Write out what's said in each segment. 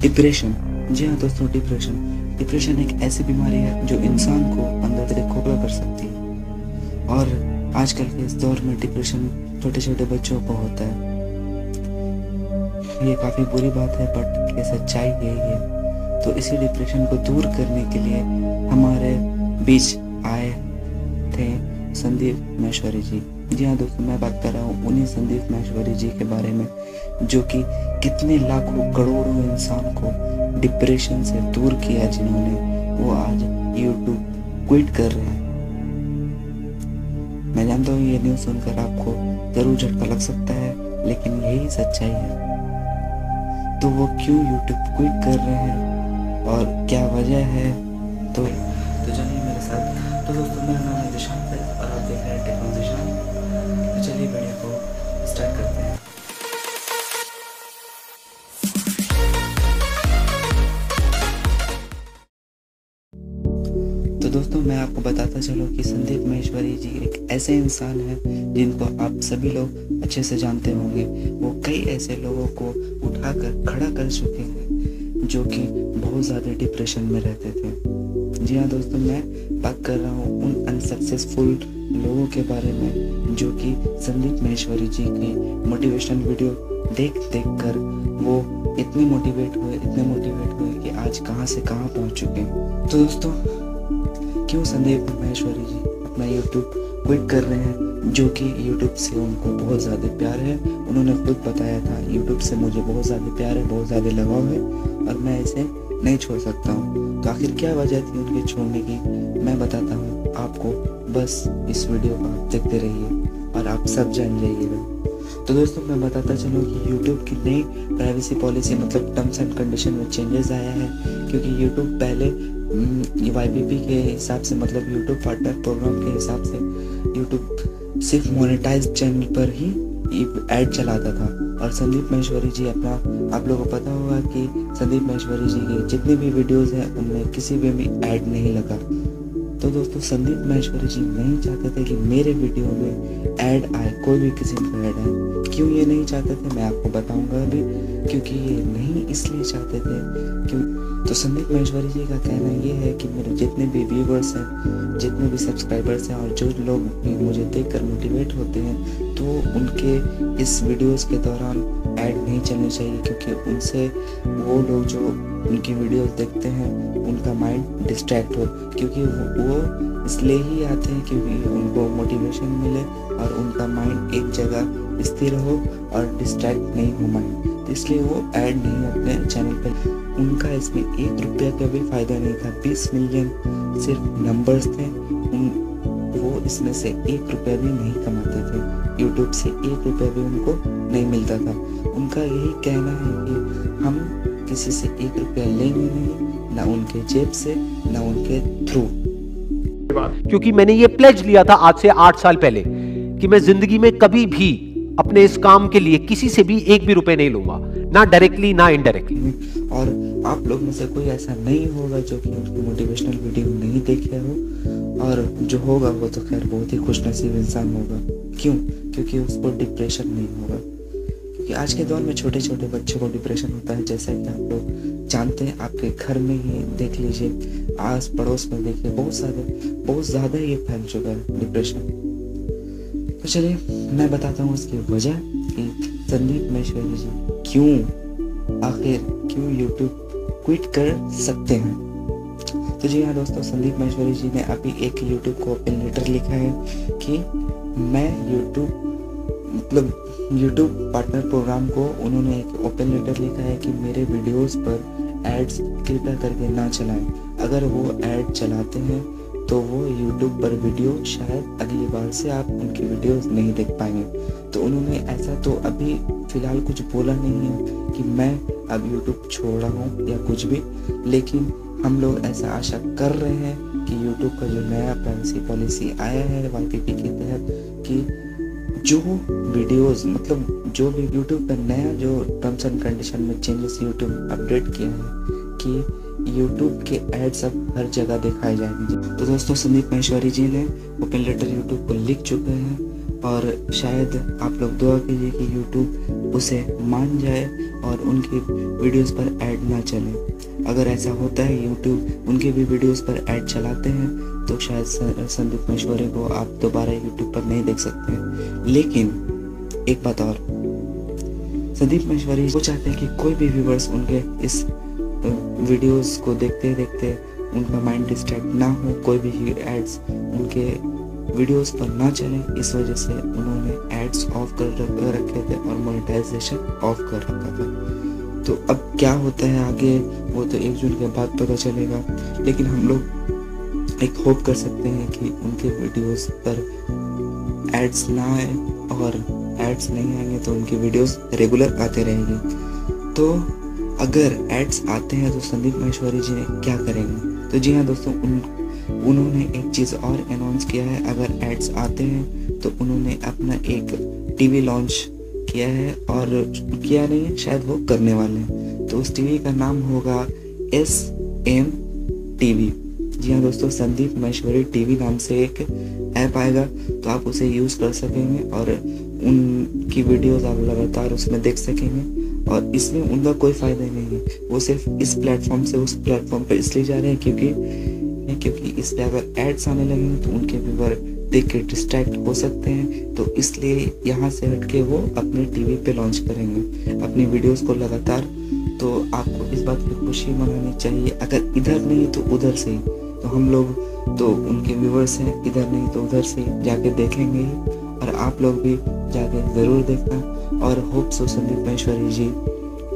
Depression. जी हाँ दोस्तों, depression एक ऐसी बीमारी है जो इंसान को अंदर से खोखला कर सकती है। और आजकल के इस दौर में डिप्रेशन छोटे छोटे बच्चों को होता है। ये काफ़ी बुरी बात है, बट ये सच्चाई यही है। तो इसी डिप्रेशन को दूर करने के लिए हमारे बीच आए थे संदीप महेश्वरी जी। जी हाँ दोस्तों, मैं बात कर रहा हूँ उन्हीं संदीप महेश्वरी जी के बारे में जो कि कितने लाखों करोड़ों इंसान को डिप्रेशन से दूर किया, जिन्होंने वो आज यूट्यूब क्विट कर रहे हैं। मैं जानता हूँ ये न्यूज़ सुनकर आपको जरूर झटका लग सकता है, लेकिन यही सच्चाई है। तो वो क्यों यूट्यूब क्विट कर रहे हैं और क्या वजह है, तो जानिए मेरे साथ। तो दोस्तों, मेरा नाम है निशांत है और आप देख रहे हैं टेक निशांत। तो चलिए वीडियो को स्टार्ट करते हैं। तो दोस्तों, मैं आपको बताता चलूं कि संदीप महेश्वरी जी एक ऐसे इंसान हैं जिनको आप सभी लोग अच्छे से जानते होंगे। वो कई ऐसे लोगों को उठाकर खड़ा कर चुके हैं जो कि बहुत ज़्यादा डिप्रेशन में रहते थे। जी हाँ दोस्तों, मैं बात कर रहा हूँ उन अनसक्सेसफुल लोगों के बारे में जो कि संदीप महेश्वरी जी की मोटिवेशनल वीडियो देख कर वो इतने मोटिवेट हुए कि आज कहाँ से कहाँ पहुँच चुके हैं। तो दोस्तों, क्यों संदीप महेश्वरी जी अपना यूट्यूब क्विट कर रहे हैं, जो कि यूट्यूब से उनको बहुत ज़्यादा प्यार है। उन्होंने खुद बताया था, यूट्यूब से मुझे बहुत ज़्यादा प्यार है, बहुत ज़्यादा लगाव है और मैं इसे नहीं छोड़ सकता हूँ। तो आखिर क्या वजह थी उनके छोड़ने की, मैं बताता हूँ आपको। बस इस वीडियो को आप देखते रहिए और आप सब जान जाइएगा। तो दोस्तों, मैं बताता चलूँ कि यूट्यूब की नई प्राइवेसी पॉलिसी मतलब टर्म्स एंड कंडीशन में चेंजेस आया है। क्योंकि यूट्यूब पहले YPP के हिसाब से मतलब यूट्यूब पार्टनर प्रोग्राम के हिसाब से यूट्यूब सिर्फ मोनेटाइज चैनल पर ही ऐड चलाता था। और संदीप महेश्वरी जी अपना, आप लोगों को पता होगा कि संदीप महेश्वरी जी के जितने भी वीडियोस हैं उनमें किसी में भी ऐड नहीं लगा। तो दोस्तों, संदीप महेश्वरी जी नहीं चाहते थे कि मेरे वीडियो में ऐड आए, कोई भी किस्म का ऐड आए। क्यों ये नहीं चाहते थे मैं आपको बताऊंगा अभी। क्योंकि ये नहीं इसलिए चाहते थे क्यों, तो संदीप महेश्वरी जी का कहना ये है कि मेरे जितने भी व्यूवर्स हैं, जितने भी सब्सक्राइबर्स हैं और जो लोग भी मुझे देखकर मोटिवेट होते हैं, तो उनके इस वीडियोस के दौरान ऐड नहीं चलनी चाहिए। क्योंकि उनसे वो लोग जो उनकी वीडियोस देखते हैं उनका माइंड डिस्ट्रैक्ट हो। क्योंकि वो इसलिए ही आते हैं क्योंकि उनको मोटिवेशन मिले और उनका माइंड एक जगह स्थिर हो और डिस्ट्रैक्ट नहीं हो माइंड। तो इसलिए वो ऐड नहीं अपने चैनल पर। उनका इसमें 1 रुपया का भी फायदा नहीं था। 20 मिलियन सिर्फ नंबर्स थे, वो इसमें से 1 रुपया भी नहीं कमाते थे। यूट्यूब से 1 रुपया भी उनको नहीं मिलता था। उनका यही कहना है कि हम किसी से 1 रुपया लेंगे नहीं, ना उनके जेब से ना उनके थ्रू। क्योंकि मैंने ये प्लेज लिया था आज से 8 साल पहले कि मैं जिंदगी में कभी भी अपने इस काम के लिए किसी से भी 1 भी रुपए नहीं लूंगा, ना डायरेक्टली ना इनडायरेक्टली। और आप लोग में से कोई ऐसा नहीं होगा जो कि उनकी मोटिवेशनल वीडियो नहीं देखे हो, और जो होगा वो तो खैर बहुत ही खुशनसीब इंसान होगा। क्यों? क्योंकि उसको डिप्रेशन नहीं होगा। क्योंकि आज के दौर में छोटे छोटे बच्चों को डिप्रेशन होता है, जैसा कि आप लोग जानते हैं। आपके घर में ही देख लीजिए, आस पड़ोस में देखिए, बहुत ज़्यादा ये फैल चुका है डिप्रेशन। तो चलिए मैं बताता हूँ उसकी वजह कि संदीप महेश्वरी जी आखिर क्यों यूट्यूब क्विट कर सकते हैं। तो जी हाँ दोस्तों, संदीप महेश्वरी जी ने अभी एक यूट्यूब को ओपन लेटर लिखा है कि मैं यूट्यूब पार्टनर प्रोग्राम को उन्होंने एक ओपन लेटर लिखा है कि मेरे वीडियोस पर एड्स कृपया करके ना चलाएं। अगर वो ऐड चलाते हैं तो वो YouTube पर वीडियो शायद अगली बार से आप उनकी वीडियोस नहीं देख पाएंगे। तो उन्होंने ऐसा तो अभी फ़िलहाल कुछ बोला नहीं है कि मैं अब YouTube छोड़ रहा हूँ या कुछ भी, लेकिन हम लोग ऐसा आशा कर रहे हैं कि YouTube का जो नया प्राइवेसी पॉलिसी आया है YPP के तहत, कि जो वीडियोस मतलब जो भी YouTube का नया जो टर्म्स एंड कंडीशन में चेंजेस YouTube अपडेट किया है कि YouTube के एड्स अब हर जगह दिखाए जाएंगे। तो दोस्तों, संदीप महेश्वरी जी ने ओपन लेटर YouTube को लिख चुके हैं और शायद आप लोग दुआ कीजिए कि YouTube उसे मान जाए और उनकी वीडियोस पर ऐड ना चले। अगर ऐसा होता है, यूट्यूब उनके भी वीडियोस पर ऐड चलाते हैं, तो शायद संदीप महेश्वरी को आप दोबारा यूट्यूब पर नहीं देख सकते हैं। लेकिन एक बात और, संदीप महेश्वरी वो चाहते हैं कि कोई भी व्यूवर्स उनके इस वीडियोस को देखते देखते उनका माइंड डिस्ट्रैक्ट ना हो, कोई भी एड्स उनके वीडियोस पर ना चले। इस वजह से उन्होंने एड्स ऑफ कर रखे थे और मोनेटाइजेशन ऑफ कर रखा था। तो अब क्या होता है आगे, वो तो 1 जून के बाद पता चलेगा। लेकिन हम लोग एक होप कर सकते हैं कि उनके वीडियोस पर एड्स ना आए, और एड्स नहीं आएंगे तो उनकी वीडियोस रेगुलर आते रहेंगे। तो अगर एड्स आते हैं तो संदीप महेश्वरी जी क्या करेंगे? तो जी हाँ दोस्तों, उन्होंने एक चीज़ और अनाउंस किया है। अगर एड्स आते हैं तो उन्होंने अपना एक टीवी लॉन्च किया है, और किया नहीं है, शायद वो करने वाले हैं। तो उस टीवी का नाम होगा SM TV। जी हाँ दोस्तों, संदीप महेश्वरी टीवी नाम से एक ऐप आएगा, तो आप उसे यूज़ कर सकेंगे और उनकी वीडियोस आप लगातार उसमें देख सकेंगे। और इसमें उनका कोई फ़ायदा नहीं है, वो सिर्फ इस प्लेटफॉर्म से उस प्लेटफॉर्म पर इसलिए जा रहे हैं क्योंकि इस पर अगर एड्स आने लगेंगे तो उनके व्यूअर देख के डिस्ट्रैक्ट हो सकते हैं। तो इसलिए यहाँ से हटके वो अपने टीवी पे लॉन्च करेंगे अपनी वीडियोस को लगातार। तो आपको इस बात की खुशी मनानी चाहिए। अगर इधर नहीं तो उधर से ही, तो हम लोग तो उनके व्यूअर्स हैं, इधर नहीं तो उधर से जाके देखेंगे ही। और आप लोग भी जाके ज़रूर देखना। और होप सो संदीप महेश्वरी जी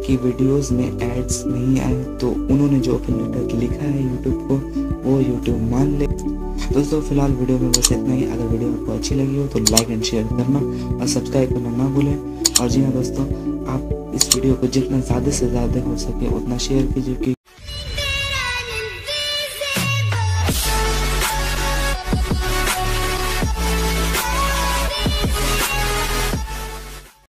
की वीडियोस में एड्स नहीं आए, तो उन्होंने जो ओपन लेटर लिखा है यूट्यूब को, वो यूट्यूब मान ले। दोस्तों फिलहाल वीडियो में बस इतना ही। अगर वीडियो आपको अच्छी लगी हो तो लाइक एंड शेयर करना और सब्सक्राइब करना ना भूलें। और जी हाँ दोस्तों, आप इस वीडियो को जितना ज़्यादा से ज़्यादा हो सके उतना शेयर कीजिए, क्योंकि